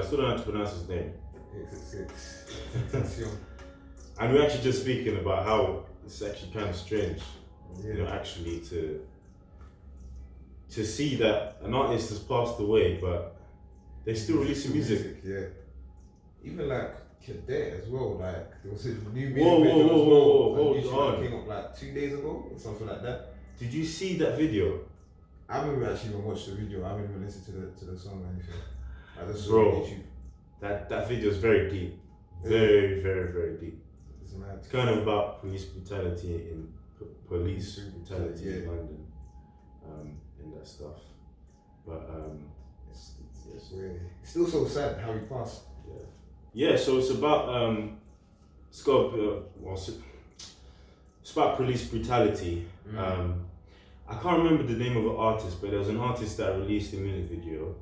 still don't know how to pronounce his name. 866. And we're actually just speaking about how it's actually kind of strange, actually to see that an artist has passed away, but they're still releasing music. Yeah. Even like Cadet as well, like there was a new music Whoa, video hold on. Came up like 2 days ago or something like that. Did you see that video? I haven't actually even watched the video. I haven't even listened to the song or anything. I just saw Bro, it on YouTube. That video is very deep. Very, very, very deep. It's mad. It's kind of about police brutality in London, and that stuff. But it's weird. It's still so sad how he passed. Yeah. So it's about it's about police brutality. I can't remember the name of the artist, but there was an artist that released a music video.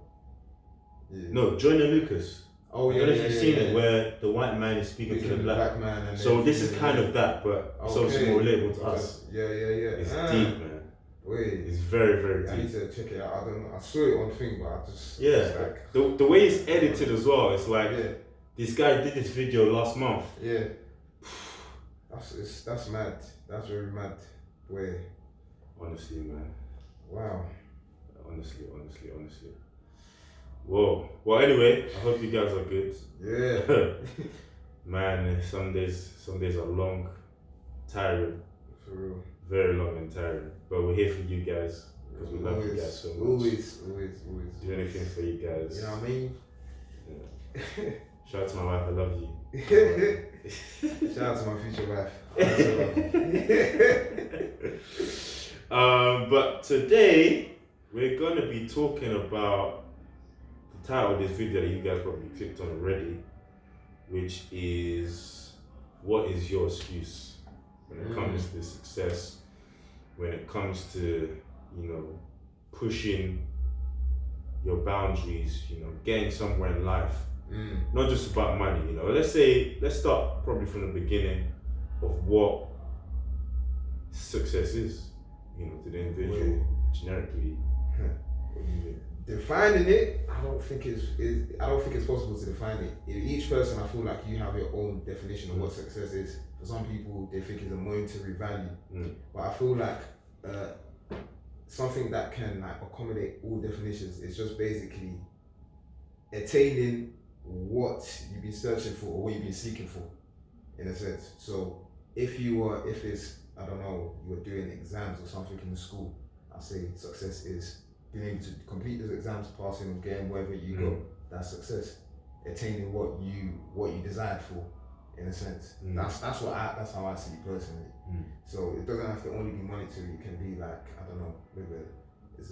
Yeah. No, Joyner Lucas. Oh yeah. I don't know if you've seen it, where the white man is speaking to the black man. And so this is kind of that, but it's obviously more relatable to us. Yeah. It's deep, man. Wait. It's very, very deep. I need to check it out. I don't know. I saw it on thing, but I just like the way it's edited as well. It's like this guy did this video last month. Yeah. That's mad. That's very mad. Way. Honestly, man. Wow. Honestly. Whoa. Well, anyway, I hope you guys are good. Yeah. Man, some days are long, tiring. For real. Very long and tiring. But we're here for you guys because we love you guys so much. Always. Do anything for you guys. You know what I mean? Yeah. Shout out to my wife, I love you. Shout out to my future wife. But today we're gonna be talking about the title of this video that you guys probably clicked on already, which is what is your excuse when it comes to success, when it comes to, pushing your boundaries, getting somewhere in life. Not just about money, let's start probably from the beginning of what success is, to the individual, generically. What do you think? Defining it, I don't think it's possible to define it. Each person, I feel like you have your own definition of what success is. For some people, they think it's a monetary value, but I feel like something that can accommodate all definitions is just basically attaining what you've been searching for or what you've been seeking for, in a sense. So if it's, I don't know, you were doing exams or something in school, I say success is being able to complete those exams, passing or getting wherever you go. That's success. Attaining what you desired for, in a sense. That's how I see it personally. So it doesn't have to only be monetary. It can be like, I don't know, maybe it's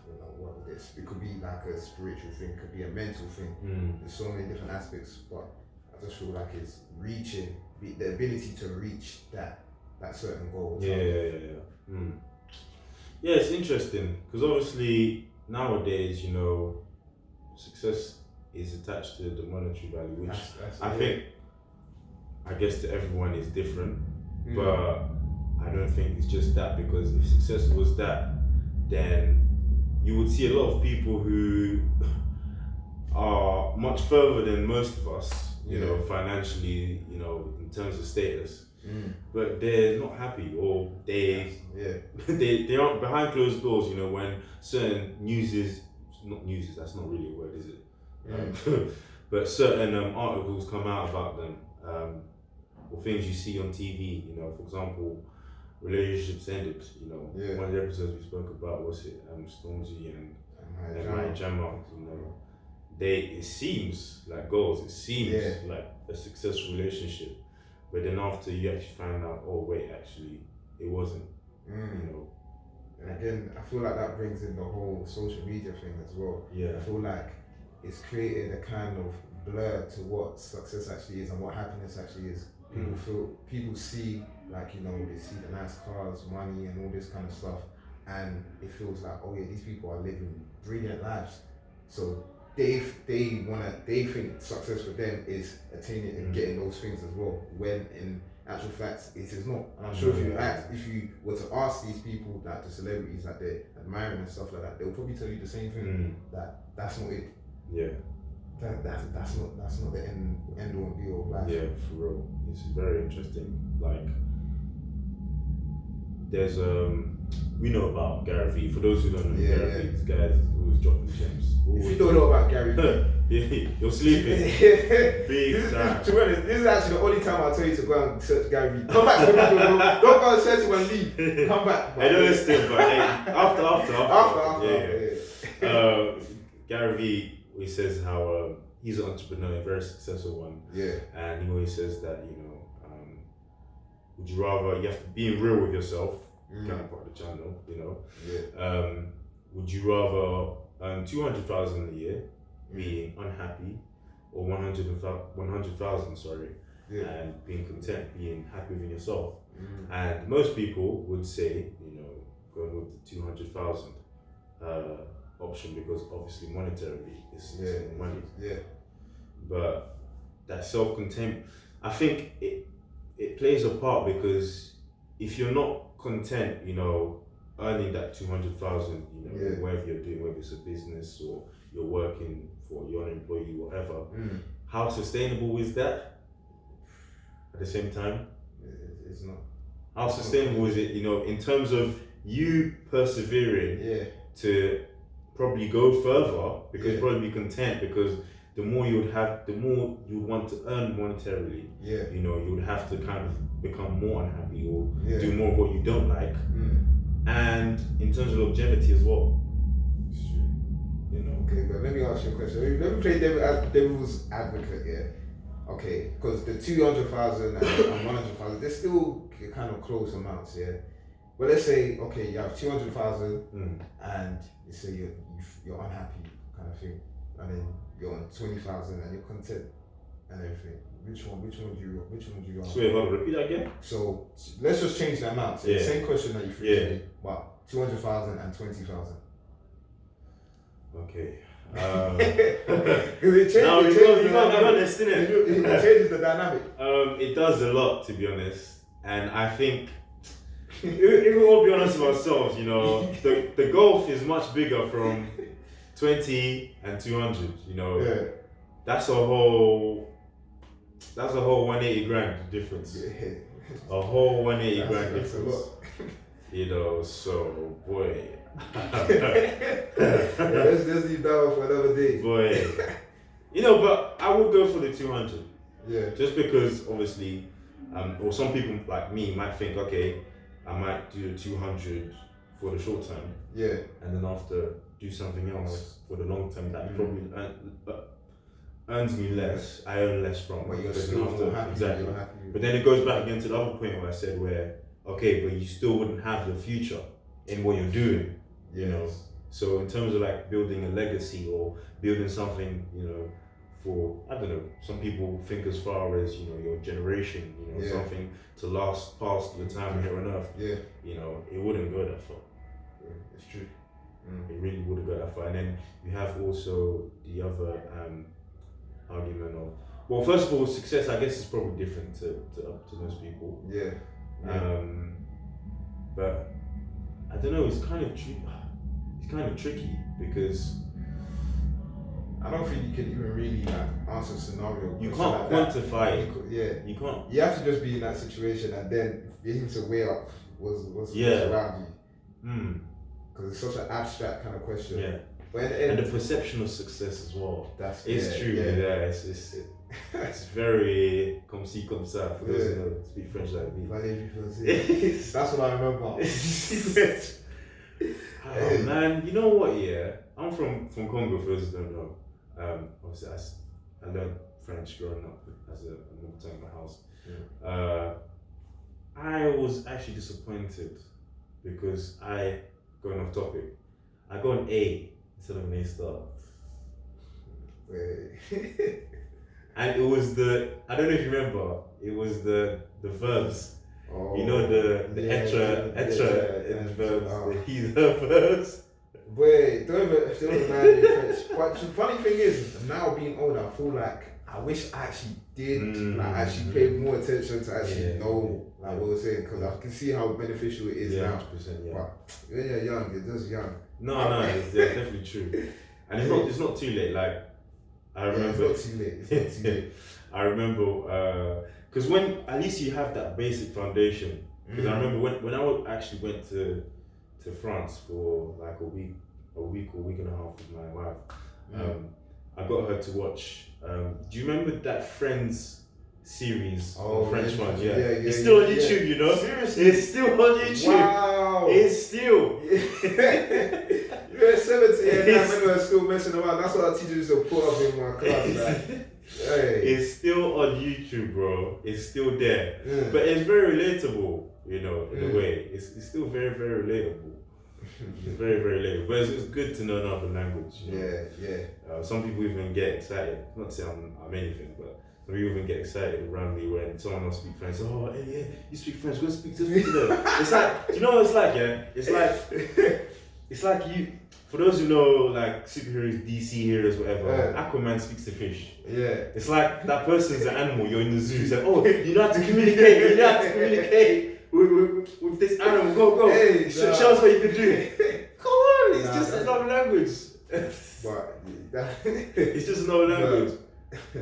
I don't know what it is. It could be like a spiritual thing, it could be a mental thing. There's so many different aspects, but I just feel like it's reaching the ability to reach that certain goal. Yeah, it's interesting because obviously nowadays, success is attached to the monetary value, which I guess to everyone is different, but I don't think it's just that, because if success was that, then you would see a lot of people who are much further than most of us, financially, in terms of status. But they're not happy, or they aren't behind closed doors, when certain that's not really a word, is it? But certain articles come out about them, or things you see on TV, for example, relationships ended, one of the episodes we spoke about was it Stormzy and my Gemma, it seems like goals, it seems like a successful relationship. But then after you actually find out, oh wait, actually it wasn't. And again, I feel like that brings in the whole social media thing as well. I feel like it's created a kind of blur to what success actually is and what happiness actually is. People see they see the nice cars, money, and all this kind of stuff, and it feels like, oh yeah, these people are living brilliant lives. So they think success for them is attaining and getting those things as well, when in actual fact it is not. And I'm sure if you were to ask these people, like the celebrities that they're admiring and stuff like that, they'll probably tell you the same thing, that that's not it. that's not the end all and be all of life. Yeah, for real. It's very interesting. Like, there's we know about Gary Vee. For those who don't know Gary Vee, this guy is always dropping gems. If you don't know about Gary Vee, you're sleeping. Big time. To be honest, this is actually the only time I'll tell you to go and search Gary Vee. Come back to the video, don't go and search him and leave. Come back. I don't listen, but hey, after. Yeah. Gary Vee, he says how he's an entrepreneur, a very successful one. Yeah. And he always says that, would you rather, you have to be real with yourself, kind of part of the channel, Yeah. Would you rather earn 200,000 a year, being unhappy, or 100,000, and being content, being happy within yourself? And most people would say, going with the 200,000 option, because obviously monetarily it's money. Yeah. But that self-content, I think it plays a part, because if you're not content, earning that 200,000, whatever you're doing, whether it's a business or you're working for your own employee, whatever, how sustainable is that? At the same time, it's not. How sustainable is it, in terms of you persevering to probably go further, because you'd probably be content, because the more you would have, the more you would want to earn monetarily. You would have to kind of become more unhappy or do more of what you don't like. And in terms of longevity as well. It's true. Okay, but let me ask you a question. Let me play devil's advocate here. Okay, because the 200,000 and 100,000, they're still kind of close amounts, yeah. But let's say, okay, you have 200,000 and you say you're unhappy, kind of thing, and then you're on 20,000 and you're content and everything. Which one would you rather? So wait, hold on, repeat that again. So let's just change the amount. So the same question that you threw to me, but 200,000 and 20,000. Okay. It changes the dynamic. It does a lot, to be honest, and I think if we all be honest with ourselves, the gulf is much bigger from 20 and 200. That's a whole 180 grand difference. A whole 180 grand difference. A lot. So boy. Let's leave that one for another day. Boy. But I would go for the 200. Yeah. Just because obviously, or some people like me might think, okay, I might do the 200 for the short term. Yeah. And then after do something else for the long term that probably earns me less. I earn less from. But you're still more happy. Exactly. You're happy. But then it goes back again to the other point where I said okay, but you still wouldn't have the future in what you're doing. So in terms of like building a legacy or building something, for, I don't know, some people think as far as, your generation, something to last past the time here on earth. It wouldn't go that far. It's true. It really wouldn't go that far. And then you have also the other argument of, well, first of all, success, I guess, is probably different to most people. But I don't know, it's kind of tricky because I don't think you can even really answer a scenario. You can't quantify it. You can't. You have to just be in that situation and then be able to weigh up what's around you. Because it's such an abstract kind of question. Yeah. And the perception of success as well. It's true. It's very comme ci comme ça. For those who don't speak French like me. That's what I remember. Oh man, you know what? Yeah, I'm from Congo. For those who don't know, obviously I learned French growing up as a long time in my house. I was actually disappointed because going off topic, I got an A instead of an A star. And it was I don't know if you remember, it was the verbs. The etra verbs, the verbs. Wait, don't even mind me French. But the funny thing is, now being older, I feel like I wish I actually did, actually paid more attention to actually know what we're saying, because I can see how beneficial it is now. 100%, yeah. But when you're young, you're just young. No, it's definitely true. And it's not too late. Like, I remember. It's not too late. It's not too late. I remember because when at least you have that basic foundation. Because I remember when I actually went to France for like a week or week and a half with my wife. I got her to watch. Do you remember that Friends series? French one? Yeah. It's still on YouTube, you know. Seriously, it's still on YouTube. Wow. It's still. You're 70 and I remember still messing around. That's what our teachers used to put up in my class. Like, hey. It's still on YouTube, bro. It's still there. But it's very relatable, you know, in a way. It's still very, very relatable. It's very, very relatable. But it's good to know another language. You know? Yeah. Some people even get excited. Not to say I'm anything, but some people even get excited randomly when someone else speaks French. Oh, hey, yeah, you speak French. Go speak to them. It's like, do you know what it's like? Yeah, it's like you. For those who know, like superheroes, DC heroes, whatever, Aquaman speaks to fish. Yeah. It's like that person's an animal. You're in the zoo. It's like, oh, you know how to communicate. You know how to communicate with this animal. Go. Hey, Show us what you can do. Come on, it's just another language. But it's just another language.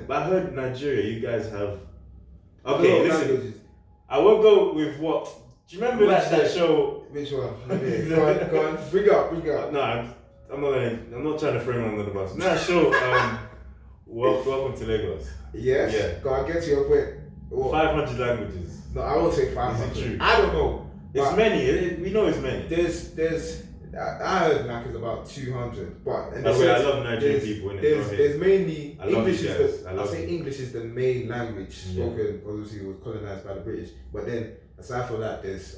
But I heard Nigeria, you guys have. Okay, listen. Languages. I won't go with what. Do you remember that show? Which one? Go on. Bring up. No, I'm not trying to frame under the bus. That show. Welcome to Lagos. Yes. Yeah. Go on. Get to your point. What? 500 languages. No, I won't say 500. Is it true? I don't know. It's many. We know it's many. There's. I heard like it's about 200, but by the way, I love Nigerian people. There's mainly English. English is the main language spoken. Obviously, it was colonized by the British. But then aside from that, there's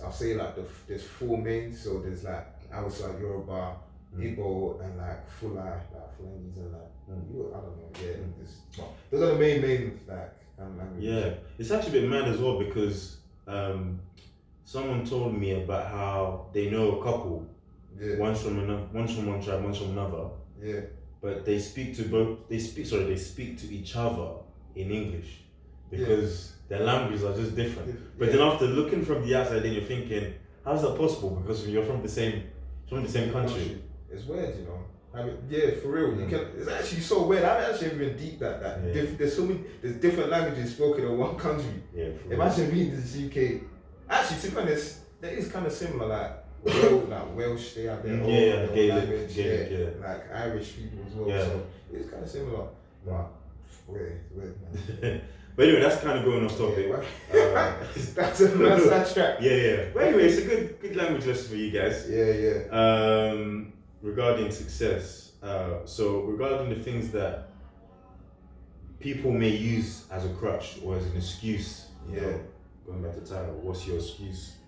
4 main. So there's like outside Yoruba, Igbo, and like Fulanese and like I don't know. Yeah, those are the main like languages. Yeah, it's actually a bit mad as well because someone told me about how they know a couple. Yeah. One's from one tribe, one's from another. Yeah. But they speak to each other in English because their languages are just different. But then after looking from the outside, then you're thinking, how's that possible? Because you're from the same country. It's weird, you know. I mean, for real. It's actually so weird. I haven't actually even deep that. There's different languages spoken in one country. Yeah. Imagine being in the UK. Actually, to be honest, that is kind of similar. Like Welsh, they have their own language. Like Irish people as well. Yeah. So it's kind of similar. But weird, man. But anyway, that's kind of going off topic. That's a nice track. Yeah. But anyway, it's a good language lesson for you guys. Yeah. Regarding success, so regarding the things that people may use as a crutch or as an excuse. You know, going back to the title, what's your excuse?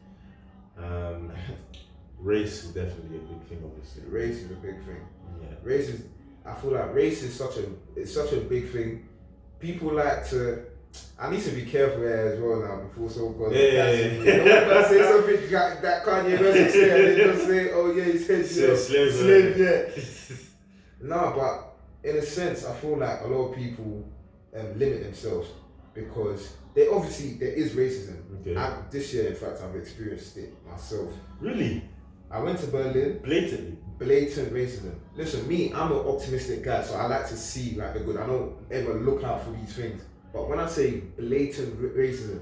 Race is definitely a big thing, obviously. Race is a big thing. Yeah. I feel like race is such a big thing. People like to. I need to be careful here as well now before someone goes. I say something that Kanye West say, and they just say, "Oh yeah, he said slave." Yeah. No, but in a sense, I feel like a lot of people limit themselves because there is racism. Okay. This year, in fact, I've experienced it myself. Really? I went to Berlin. Blatant racism. Listen, me, I'm an optimistic guy, so I like to see like the good. I don't ever look out for these things. But when I say blatant racism,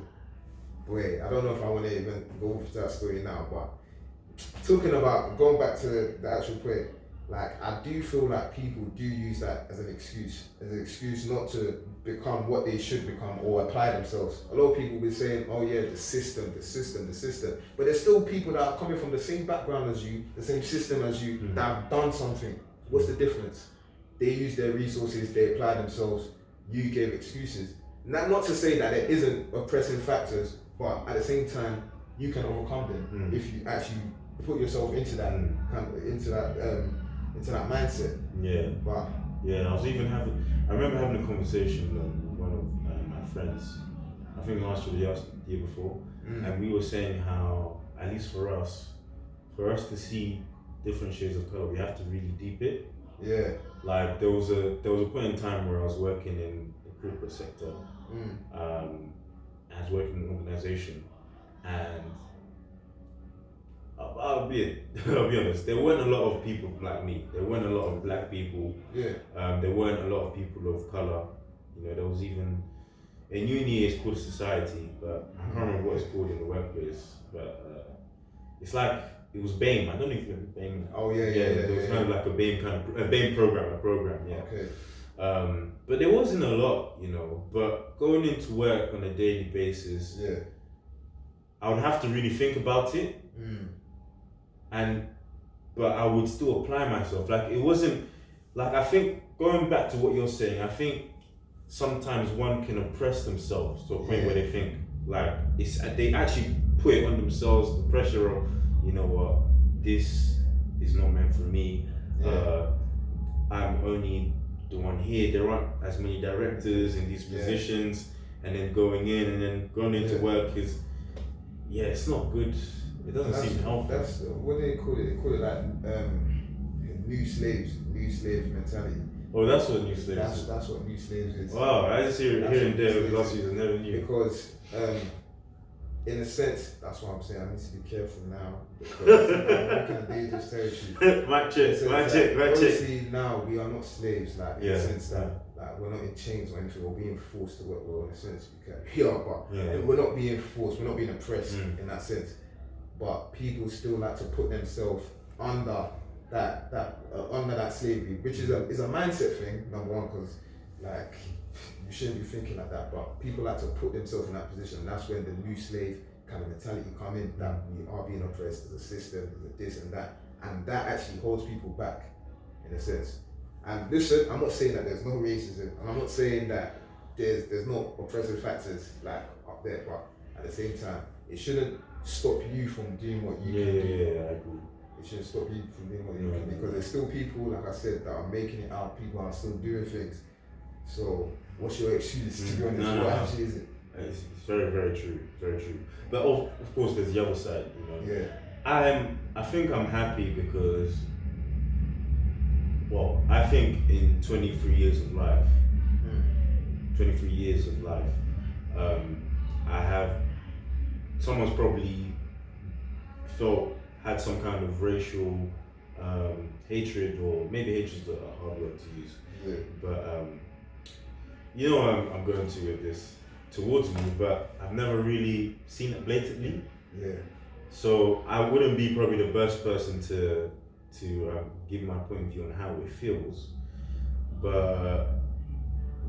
boy, I don't know if I want to even go into that story now. But going back to the actual point, like I do feel like people do use that as an excuse not to become what they should become or apply themselves. A lot of people will be saying, oh yeah, the system. But there's still people that are coming from the same background as you, the same system as you, that have done something. What's the difference? They use their resources, they apply themselves, you gave excuses. Not to say that there isn't oppressing factors, but at the same time, you can overcome them if you actually put yourself into that mindset. Yeah. But I remember having a conversation with one of my friends. I think last year, the year before, and we were saying how, at least for us to see different shades of color, we have to really deep it. Yeah. Like there was a point in time where I was working in the corporate sector. I was working in an organization, and I'll be honest. There weren't a lot of people like me. There weren't a lot of black people. Yeah. There weren't a lot of people of color. You know, there was even in uni. It's called society, but I can't remember what it's called in the workplace. But it's like it was BAME. I don't know if you remember BAME. Oh yeah. It was kind of like a BAME program. Yeah. Okay. But there wasn't a lot, you know. But going into work on a daily basis, Yeah. I would have to really think about it. But I would still apply myself. Like it wasn't like, I think going back to what you're saying, I think sometimes one can oppress themselves to a point where they think like they actually put it on themselves, the pressure of, you know what, this is not meant for me. I'm only the one here. There aren't as many directors in these positions, and then going into work is it's not good. It doesn't seem healthy. That's what they call it. They call it like new slaves mentality. Oh, that's what new slaves is. That's what new slaves is. Wow, I just hear it here and there last year. I never knew. Because in a sense, that's what I'm saying. I need to be careful now because I'm walking in dangerous territory. My check. Obviously, now we are not slaves, like in Yeah. the sense that like we're not in chains or anything. We're being forced to work. Well, in a sense, we are, but we're not being forced. We're not being oppressed in that sense. But people still like to put themselves under that slavery, which is a mindset thing. Number one, because like you shouldn't be thinking like that. But people like to put themselves in that position, and that's when the new slave kind of mentality come in. That we are being oppressed. There's a system, there's a this and that actually holds people back in a sense. And listen, I'm not saying that there's no racism, and I'm not saying that there's no oppressive factors like up there, but at the same time, it shouldn't stop you from doing what you can do. Yeah, I agree. It shouldn't stop you from doing what you can do, because there's still people, like I said, that are making it out. People are still doing things. So what's your excuse to be honest? What actually is it? It's very, very true, very true. But of course, there's the other side, you know. Yeah. I think I'm happy because, well, I think in 23 years of life, I have, someone's probably had some kind of racial hatred, or maybe hatred is a hard word to use. Yeah. But you know what I'm going to with this towards me, but I've never really seen it blatantly. Yeah. So I wouldn't be probably the best person to give my point of view on how it feels. But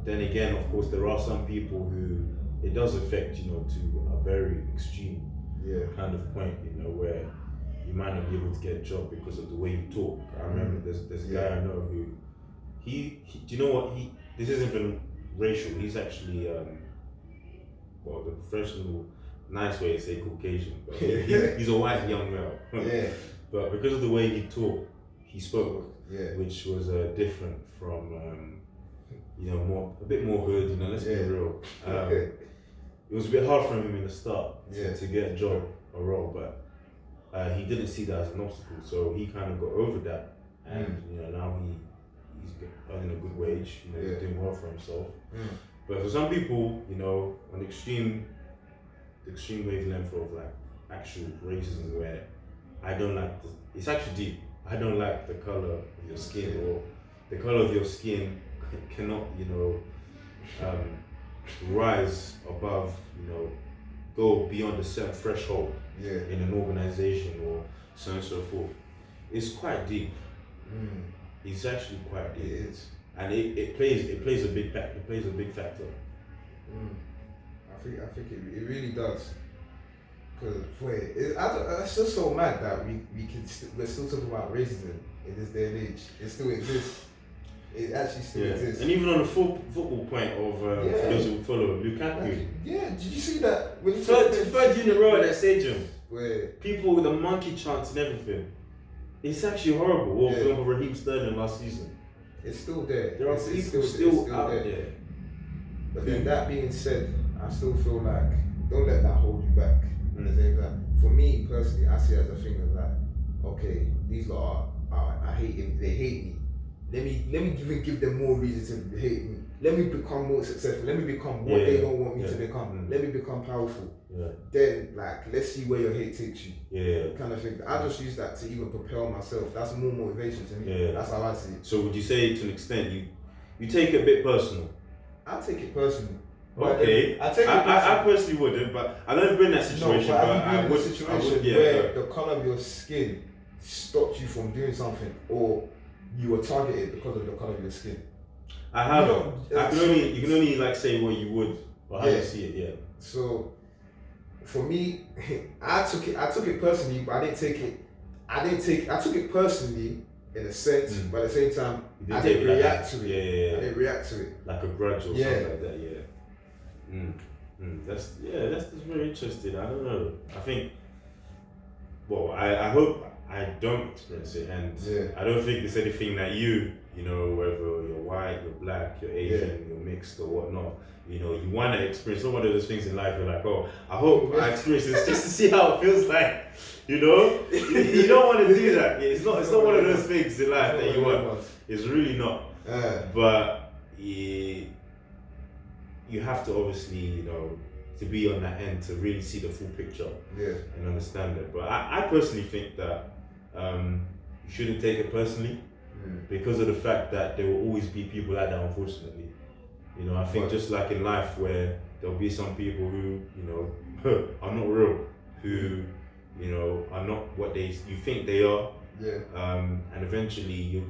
then again, of course, there are some people who it does affect, you know, to a very extreme kind of point, you know, where you might not be able to get a job because of the way you talk. I remember there's a guy I know who he do you know what, this isn't even racial, he's actually well, the professional nice way to say Caucasian, but he's a white young male. But because of the way he spoke, which was different from you know, a bit more hood, you know, let's be real. It was a bit hard for him in the start to get a job or role, but he didn't see that as an obstacle, so he kind of got over that, and you know, now he's earning a good wage, you know, he's doing well for himself. But for some people, you know, on the extreme wavelength of like actual racism, where I don't like it's actually deep. I don't like the color of your skin, or the color of your skin cannot, you know, rise above, you know, go beyond a certain threshold in an organization or so on and so forth. It's quite deep. It's actually quite deep. It is. And it plays a big factor. I think it really does. Because it's just so mad that we're still talking about racism in this day and age. It still exists. It actually still exists. And even on the football point of for those who follow Lukaku. Did you see that? Third year in a row at that stadium. Where people with the monkey chants and everything. It's actually horrible. Or film of Raheem Sterling last season. It's still there. There are people still out there. But then that being said, I still feel like don't let that hold you back. At the same time, for me personally, I see it as a thing of like, okay, these lot I hate him. They hate me. Let me even give them more reason to hate me. let me become more successful. Let me become what they don't want me to become. Let me become powerful. Yeah. Then, like, let's see where your hate takes you. Yeah. Kind of thing. I just use that to even propel myself. That's more motivation to me. Yeah. That's how I see it. So would you say, to an extent, you take it a bit personal? I take it personally. Okay. I personally wouldn't, but I've never been in that situation. No, but I would. Where the color of your skin stopped you from doing something, or you were targeted because of the color of your skin. I haven't. You can only like say what you would, or how you see it. Yeah. So, for me, I took it personally, but I took it personally in a sense, but at the same time, I didn't react to it. Yeah. I didn't react to it. Like a grudge or something like that. Yeah. That's very interesting. I don't know. I think. Well, I hope I don't experience it, and I don't think there's anything that you know, whether you're white, you're black, you're Asian, you're mixed or whatnot, you know, you want to experience. Not one of those things in life. You're like, oh, I hope I experience this just to see how it feels like. You know, you don't want to do that. It's not one of those things in life that you want. It's really not. But you have to obviously, you know, to be on that end to really see the full picture and understand it. But I personally think that you shouldn't take it personally because of the fact that there will always be people like that, unfortunately. You know, I think just like in life where there'll be some people who, you know, are not real, who, you know, are not what you think they are. And eventually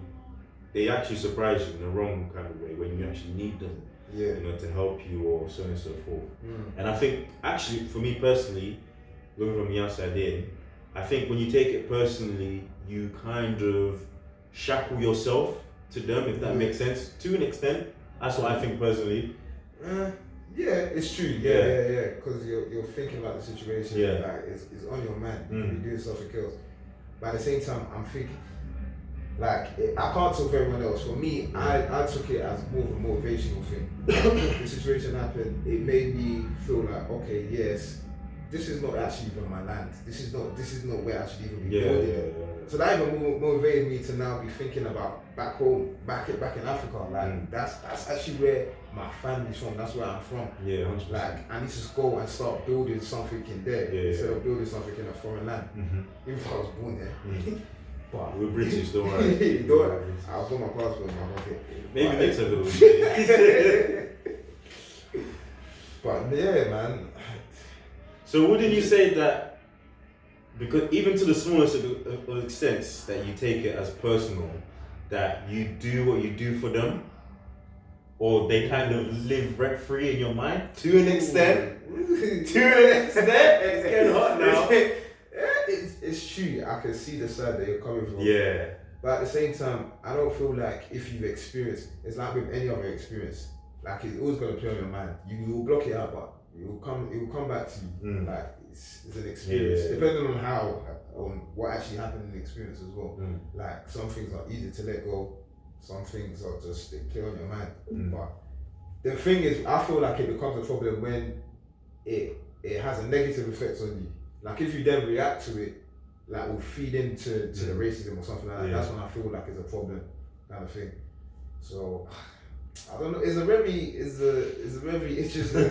they actually surprise you in the wrong kind of way when you actually need them. You know, to help you or so on and so forth. And I think actually for me personally, looking from the outside in, I think when you take it personally, you kind of shackle yourself to them, if that makes sense, to an extent. That's what I think personally. It's true. Yeah. Because you're thinking about the situation. Like it's on your mind. You're doing something else. But at the same time, I'm thinking. Like, I can't talk for everyone else. For me, I took it as more of a motivational thing. The situation happened, it made me feel like, okay, yes, this is not actually even my land. This is not where I should even be building. So that even motivated me to now be thinking about back home, back in Africa. Like that's actually where my family's from. That's where I'm from. 100%. Like I need to go and start building something in there instead of building something in a foreign land. Even though I was born there. But we're British, don't worry. I'll put my passport in my pocket. Maybe next time we'll do. But yeah, man. So wouldn't you say that, because even to the smallest of extents that you take it as personal, that you do what you do for them, or they kind of live rent-free in your mind to an extent? It's getting hot now. It's true. I can see the side that you're coming from. But at the same time, I don't feel like if you've experienced, it's like with any other experience, like it's always gonna play on your mind. You will block it out, but it will come back to you. Like it's an experience, depending on what actually happened in the experience as well. Like some things are easy to let go, some things are just they play on your mind. But the thing is, I feel like it becomes a problem when it has a negative effect on you. Like if you then react to it, like will feed into the racism or something like that. That's when I feel like it's a problem, kind of thing. So I don't know. It's a very interesting.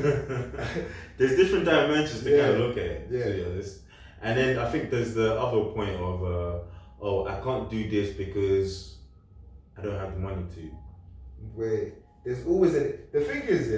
There's different dimensions to kind of look at it. To be honest. And then I think there's the other point of I can't do this because I don't have the money to. Where there's always the thing is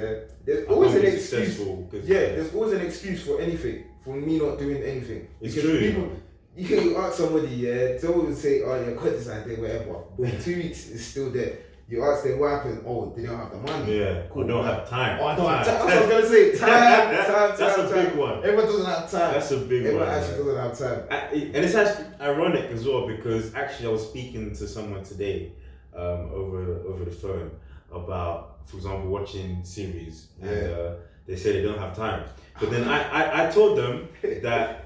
there's always an excuse. There's always an excuse for anything. For me not doing anything. It's true. People, you ask somebody, they always say, oh yeah, got this idea, whatever. But in 2 weeks, it's still there. You ask them what happened, oh, they don't have the money. Cool. I don't have time. Oh, I don't have time. That's what I was going to say. Time. That's a big one. Everyone doesn't have time. That's a big one. Everyone actually doesn't have time. And it's actually ironic as well, because actually I was speaking to someone today over the phone about, for example, watching series. And they say they don't have time. But then I told them that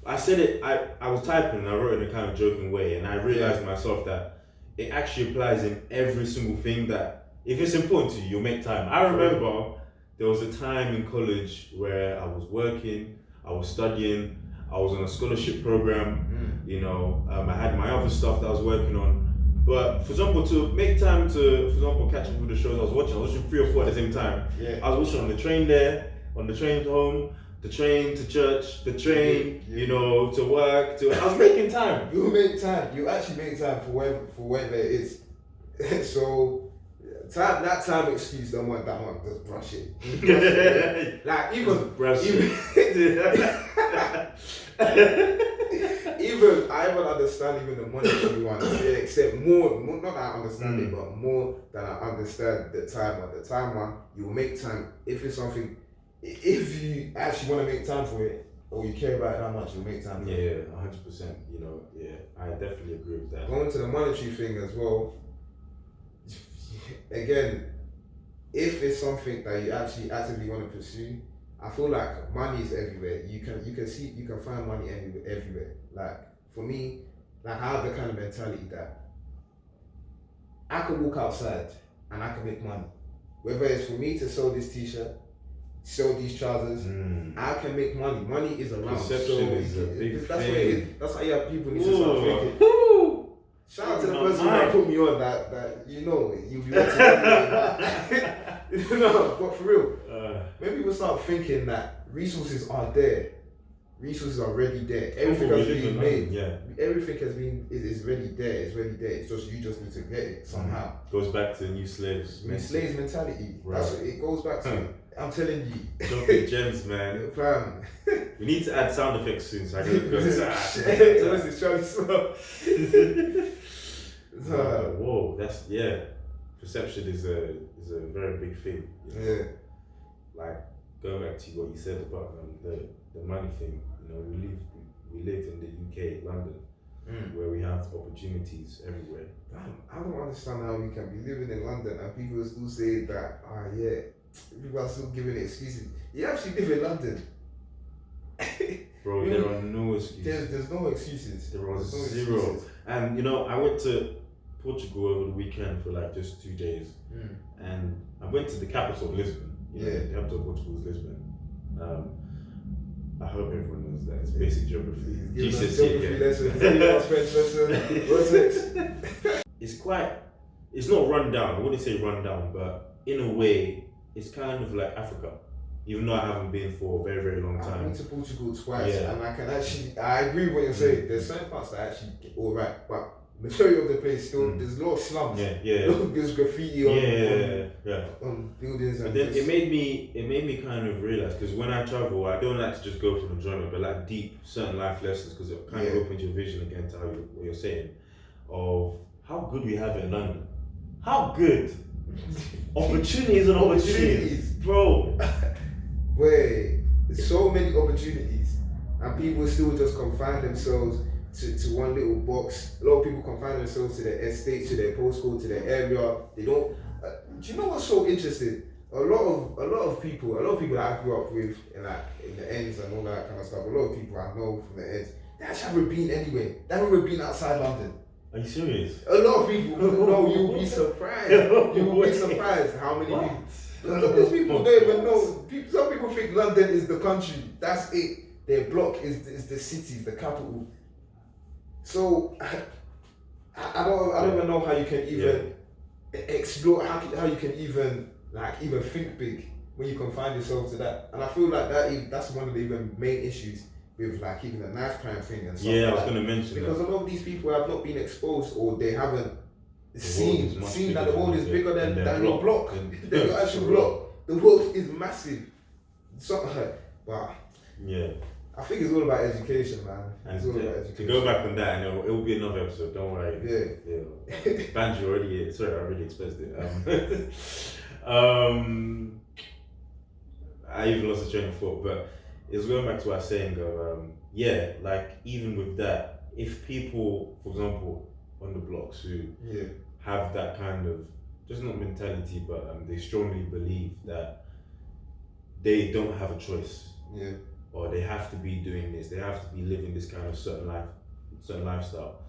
I said it, I was typing and I wrote it in a kind of joking way, and I realized myself that it actually applies in every single thing, that if it's important to you, you'll make time. I remember there was a time in college where I was working, I was studying, I was on a scholarship program, you know, I had my other stuff that I was working on, But for example, to make time to, for example, catch up with the shows I was watching 3 or 4 at the same time. Yeah. I was watching on the train there, on the train home, the train to church, the train, Yeah. you know, to work, I was making time. You make time. You actually make time for whatever it is. So that time excuse don't want that one. Just brush it. Like even even I even understand even the monetary one, except more not that I understand it, but more than I understand the time one. The time one, you will make time if it's something. If you actually want to make time for it, or you care about it that much, you'll make time for it. Yeah, 100%. You know, yeah, I definitely agree with that. Going to the monetary thing as well. Again, if it's something that you actually actively want to pursue, I feel like money is everywhere. You can find money everywhere. Like for me, like I have the kind of mentality that I can walk outside and I can make money. Whether it's for me to sell this t-shirt, sell these trousers, I can make money. Money is around. Perception is a big that's thing. What it is. That's why people need to start thinking. Woo! Shout out to the person that put me on that you know you'll be watching. You know, but for real, when people start thinking that resources are there, resources are already there. Everything has been made. Yeah. Everything has been is already there. It's already there. It's just you just need to get it somehow. Goes back to new slaves. New slaves mentality. Right. That's what it goes back to. I'm telling you. Dropping gems, man. Fam. We need to add sound effects soon so I can go. What's this Charlie Slow? Whoa, that's perception is a very big thing. You know? Yeah. Like going back to what you said about the money thing. You know, we live in the UK, London, where we have opportunities everywhere. I don't understand how we can be living in London and people still say that. People are still giving excuses. You actually live in London. Bro, there are no excuses. There's no excuses. There are no zero. Excuses. And you know, I went to Portugal over the weekend for like just 2 days, and I went to the capital of Lisbon. You know, the capital of Portugal is Lisbon. I hope everyone knows that. It's basic geography. Geography lesson, French lesson. What's it? It's not run down. I wouldn't say run down, but in a way, it's kind of like Africa. Even though I haven't been for a very, very long time. I've been to Portugal twice, and I agree with what you're saying. There's certain parts that actually get alright, but majority of the place still there's a lot of slums. There's graffiti on buildings. But then it made me kind of realize, because when I travel, I don't like to just go for enjoyment, but like deep certain life lessons, because it kind of opens your vision again to what you're saying of how good we have in London. How good opportunities and opportunities, bro. Wait, there's so many opportunities, and people still just confine themselves to one little box. A lot of people confine themselves to their estate, to their postcode, to their area. They don't. Do you know what's so interesting? A lot of people that I grew up with, in the ends and all that kind of stuff. A lot of people I know from the ends, they actually haven't been anywhere. They haven't been outside London. Are you serious? A lot of people. No, you'll be surprised. You will be surprised how many people. Some of these people don't even know. Some people think London is the country. That's it. Their block is the city, the capital. So I don't even know how you can even explore. How you can even think big when you confine yourself to that. And I feel like that's one of the even main issues with like even the knife crime thing and stuff. I was gonna mention because that. a lot of these people have not been exposed, or they haven't seen that the world is bigger than your block, than your actual block. The world is massive. But I think it's all about education, man. It's all about education. To go back on that, and it will be another episode. Don't worry. Banjo already. Sorry, I already expressed it. I even lost the train of thought, but it's going back to what I was saying. Like even with that, if people, for example, on the blocks who have that kind of just not mentality, but they strongly believe that they don't have a choice. Or they have to be doing this, they have to be living this kind of certain lifestyle.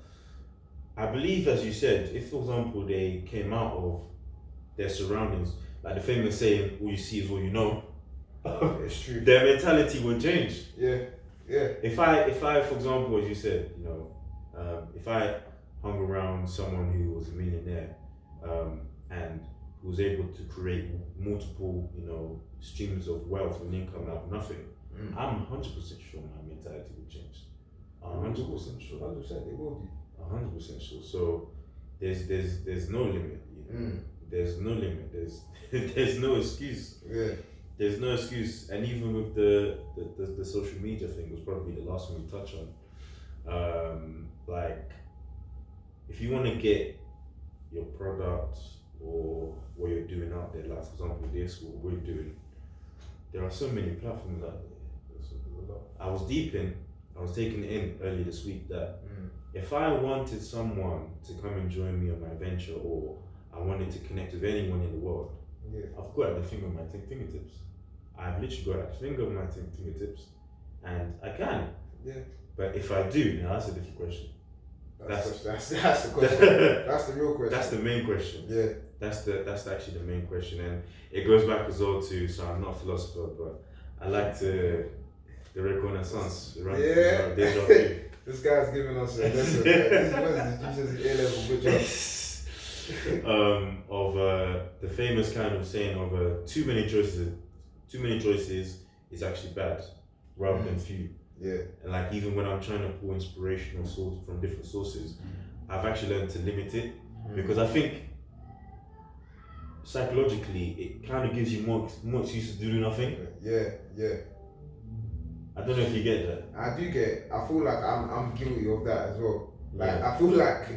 I believe, as you said, if for example they came out of their surroundings, like the famous saying, all you see is all you know, it's true. Their mentality would change. Yeah. If I, for example, as you said, if I hung around someone who was a millionaire, and who was able to create multiple, streams of wealth and income out of nothing, I'm 100% sure my mentality will change. 100% sure. 100%, it will be. 100% sure. So there's no limit. There's no limit. There's no excuse. Yeah. There's no excuse. And even with the social media thing, was probably the last one we touch on. Like, if you want to get your product or what you're doing out there, like for example this, what we're doing, there are so many platforms out there. I was taking it in early this week that if I wanted someone to come and join me on my venture, or I wanted to connect with anyone in the world, I've got at the finger of my fingertips. I've literally got at the finger of my fingertips, and I can. Yeah. But if I do, now that's a different question. That's the question. That's the real question. That's the main question. Yeah. That's actually the main question, and it goes back as well to. So I'm not a philosopher, but I like the Renaissance. Yeah. This guy's giving us a lesson. This is Jesus A-level. Good job. Of the famous kind of saying of too many choices is actually bad, rather than few. Yeah. And like even when I'm trying to pull inspirational source from different sources, I've actually learned to limit it, because I think psychologically it kind of gives you more excuses to do nothing. Yeah. I don't know if you get that. I do get it. I feel like I'm guilty of that as well. Like I feel like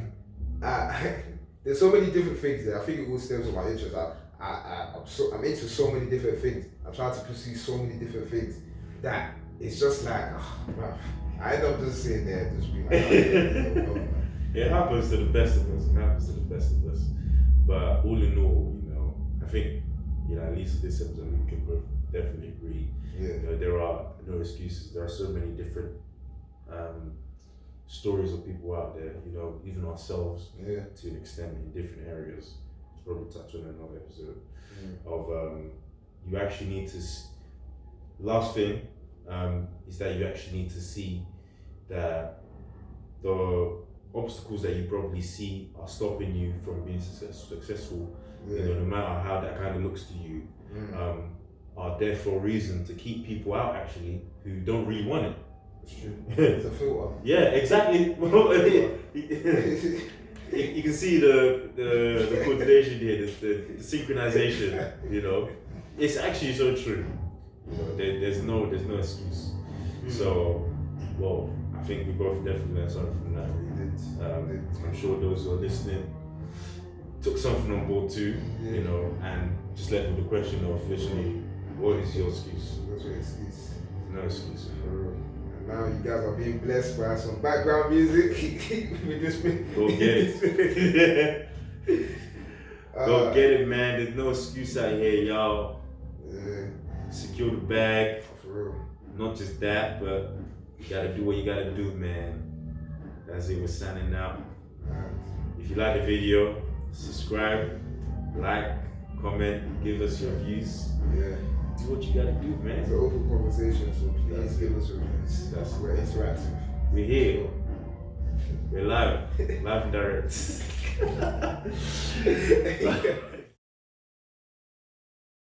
there's so many different things there. I think it all stems from my interest. I'm into so many different things. I try to pursue so many different things that it's just like, I end up just sitting there just being like, It happens to the best of us. But all in all, I think, at least this episode we can both definitely agree. Yeah. There are no excuses. There are so many different stories of people out there, even ourselves to an extent in different areas. We'll probably touch on another episode of you actually need to. Last thing is that you actually need to see that the obstacles that you probably see are stopping you from being successful. No matter how that kind of looks to you, are there for a reason to keep people out actually who don't really want it. It's true. It's a filter. Yeah, exactly. You can see the coordination here, the synchronization. It's actually so true. There's no excuse. So, I think we both definitely learned something from that. I'm sure those who are listening took something on board too, and just left with the question of literally, what is your excuse? What's your excuse? No excuse. And now you guys are being blessed by some background music. Go get it. Go get it, man. There's no excuse out here, y'all. Yeah. Secure the bag. For real. Not just that, but you gotta do what you gotta do, man. That's it. We're signing out. If you like the video, subscribe, like, comment, give us your views. Yeah. Do what you gotta do, man. It's an open conversation, so please give us your views. We're interactive. We're here. We're live and direct.